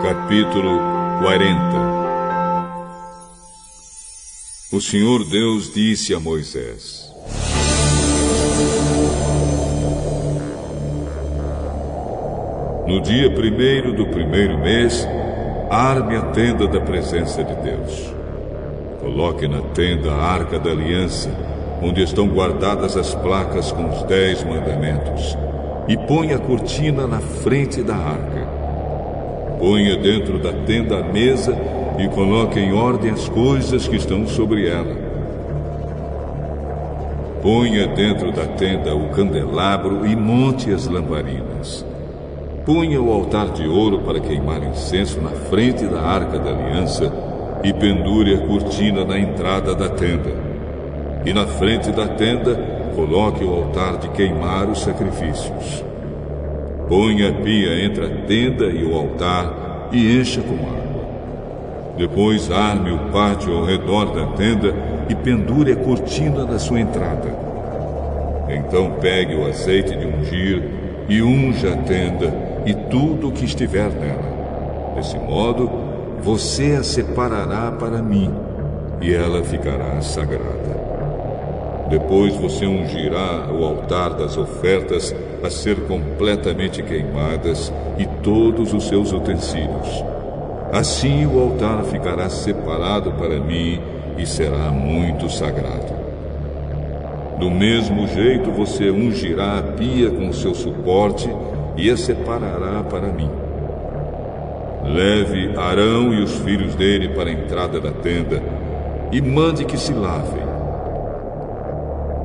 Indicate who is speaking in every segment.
Speaker 1: Capítulo 40. O Senhor Deus disse a Moisés: No dia 1º do 1º mês, arme a tenda da presença de Deus. Coloque na tenda a arca da aliança, onde estão guardadas as placas com os 10 mandamentos, e ponha a cortina na frente da arca. Ponha dentro da tenda a mesa e coloque em ordem as coisas que estão sobre ela. Ponha dentro da tenda o candelabro e monte as lamparinas. Ponha o altar de ouro para queimar incenso na frente da arca da aliança e pendure a cortina na entrada da tenda. E na frente da tenda, coloque o altar de queimar os sacrifícios. Ponha a pia entre a tenda e o altar e encha com água. Depois arme o pátio ao redor da tenda e pendure a cortina na sua entrada. Então pegue o azeite de ungir e unja a tenda e tudo o que estiver nela. Desse modo, você a separará para mim e ela ficará sagrada. Depois você ungirá o altar das ofertas a ser completamente queimadas e todos os seus utensílios. Assim o altar ficará separado para mim e será muito sagrado. Do mesmo jeito você ungirá a pia com o seu suporte e a separará para mim. Leve Arão e os filhos dele para a entrada da tenda e mande que se lavem.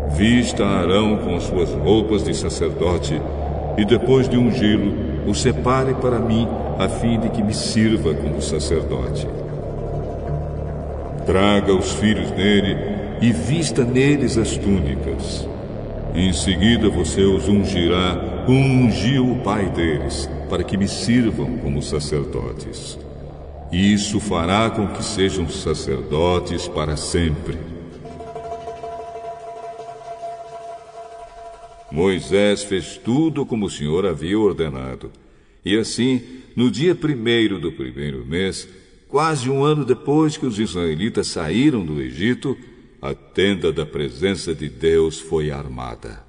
Speaker 1: Vista Arão com suas roupas de sacerdote e depois de ungí-lo, o separe para mim, a fim de que me sirva como sacerdote. Traga os filhos dele e vista neles as túnicas. Em seguida você os ungirá como ungiu o pai deles, para que me sirvam como sacerdotes. E isso fará com que sejam sacerdotes para sempre. Moisés fez tudo como o Senhor havia ordenado. E assim, no dia 1º do 1º mês, quase um ano depois que os israelitas saíram do Egito, a tenda da presença de Deus foi armada.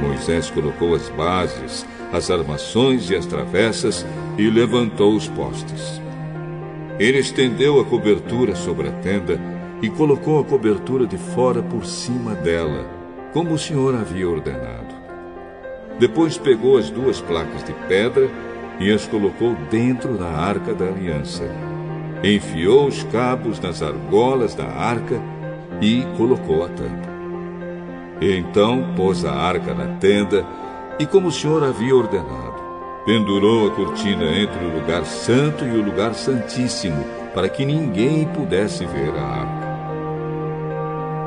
Speaker 1: Moisés colocou as bases, as armações e as travessas e levantou os postes. Ele estendeu a cobertura sobre a tenda e colocou a cobertura de fora por cima dela, como o Senhor havia ordenado. Depois pegou as 2 placas de pedra e as colocou dentro da arca da aliança. Enfiou os cabos nas argolas da arca e colocou a tampa. Então pôs a arca na tenda e, como o Senhor havia ordenado, pendurou a cortina entre o lugar santo e o lugar santíssimo, para que ninguém pudesse ver a arca.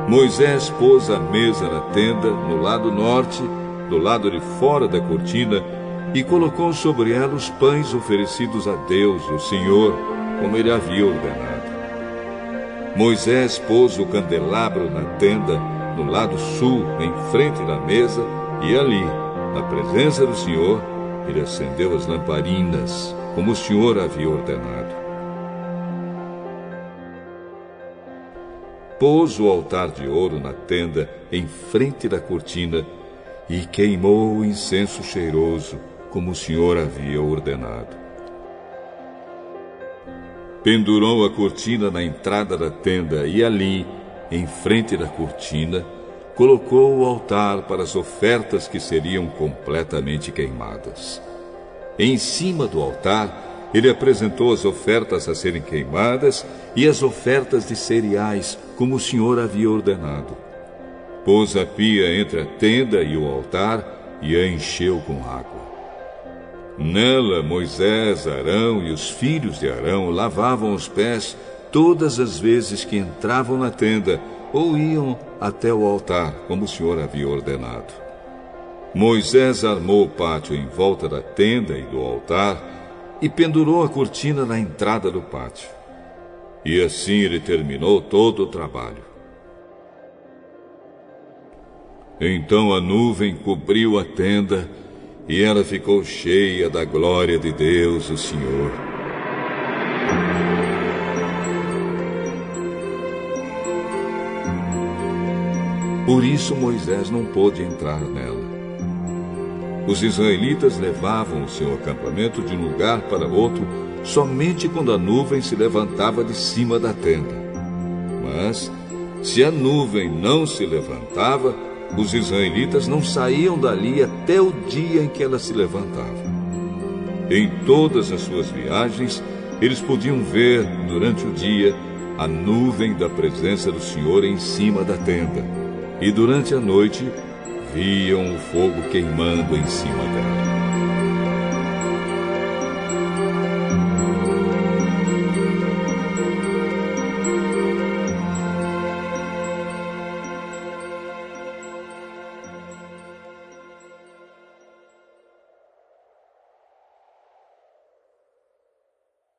Speaker 1: Moisés pôs a mesa na tenda, no lado norte, do lado de fora da cortina, e colocou sobre ela os pães oferecidos a Deus, o Senhor, como ele havia ordenado. Moisés pôs o candelabro na tenda, no lado sul, em frente da mesa, e ali, na presença do Senhor, ele acendeu as lamparinas, como o Senhor havia ordenado. Pôs o altar de ouro na tenda, em frente da cortina, e queimou o incenso cheiroso, como o Senhor havia ordenado. Pendurou a cortina na entrada da tenda, e ali, em frente da cortina, colocou o altar para as ofertas que seriam completamente queimadas. Em cima do altar, ele apresentou as ofertas a serem queimadas e as ofertas de cereais, como o Senhor havia ordenado. Pôs a pia entre a tenda e o altar e a encheu com água. Nela, Moisés, Arão e os filhos de Arão lavavam os pés todas as vezes que entravam na tenda ou iam até o altar, como o Senhor havia ordenado. Moisés armou o pátio em volta da tenda e do altar e pendurou a cortina na entrada do pátio. E assim ele terminou todo o trabalho. Então a nuvem cobriu a tenda e ela ficou cheia da glória de Deus, o Senhor. Por isso Moisés não pôde entrar nela. Os israelitas levavam o seu acampamento de um lugar para outro somente quando a nuvem se levantava de cima da tenda. Mas, se a nuvem não se levantava, os israelitas não saíam dali até o dia em que ela se levantava. Em todas as suas viagens, eles podiam ver, durante o dia, a nuvem da presença do Senhor em cima da tenda. E durante a noite, viam o fogo queimando em cima dela.